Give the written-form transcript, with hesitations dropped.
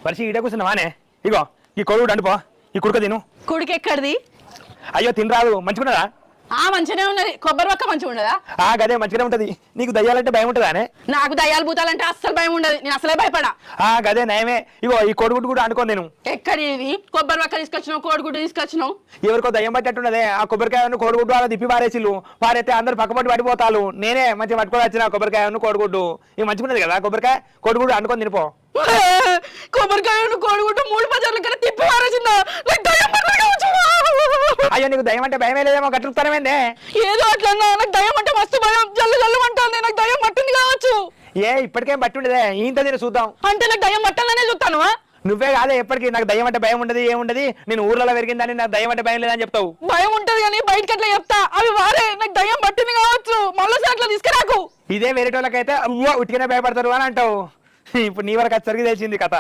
పరిచి ఈడ కూర్చున్నావానే ఇగో ఈ కొడుకు అండిపో ఈ కుడుక తిను. కుడికి ఎక్కడిది? అయ్యో తినరాదు మంచిగున్నదా? మంచిగానే ఉన్నది. కొబ్బరి పక్క మంచిగా ఉండదా? గదే మంచిగానే ఉంటది. నీకు దయ్యాలంటే భయం ఉంటుందానే? నాకు దయ్యాలు భూతాలంటే అస్సలు భయం ఉండదు. నేను అసలే భయపడా. గదే నయమే. ఇగో ఈ కోడిగుడ్డు కూడా అనుకో నేను. ఎక్కడి ఇది? కొబ్బరి పక్క తీసుకొచ్చినావు, కోడిగుడ్డు తీసుకొచ్చినావు. ఎవరికో దయ్యం పట్టేట్టున్నదే. ఆ కొబ్బరికాయను కోడిగుడ్డు అలా తిప్పి పారేసిల్లు. పారైతే అందరు పక్కపట్టి పడిపోతారు. నేనే మంచిగా పట్టుకొని వచ్చిన కొబ్బరికాయను కోడిగుడ్డు. ఇవి మంచిగున్నది కదా కొబ్బరికాయ కోడిగుడ్డు అనుకొని తినిపో. కొబ్బరికాయను కోడిగుడ్డు 3 బజార్ల కన్నా తిప్పి పారేసిందా? నాకు దయ్యం పట్టదు కావచ్చు. అయ్యో నీకు దయ్యం అంటే భయమే లేదేమో గట్టుతానమేందే? ఏదో అట్లా నాకు దయ్యం అంటే మస్తు భయం. జల్లు జల్లు అంటుంది. నాకు దయ్యం పట్టింది కావచ్చు. ఇప్పటికేం పట్టి ఉండదే. ఇంత తిని చూద్దాం. అంటే నాకు దయ్యం పట్టాలనే చూస్తాను. నువ్వే కాదే ఎప్పటికీ నాకు దయ్యం అంటే భయం ఉండదు ఏముండదు. నేను ఊర్లలో పెరిగిందని నాకు దయ్యం అంటే భయం లేదని చెప్తావు. భయం ఉంటది కానీ బయటకి ఎట్లా చెప్తా? అవి వారే నాకు దయ్యం పట్టింది కావచ్చు. మళ్ళీ అట్లా తీసుకురాకు. ఇదే వేరేటోళ్ళకైతే ఉట్టిగానే భయపడతారు అని అంటావు. ఇప్పుడు నీ వరకు అది సరిగ్గా తెలిసింది కథ.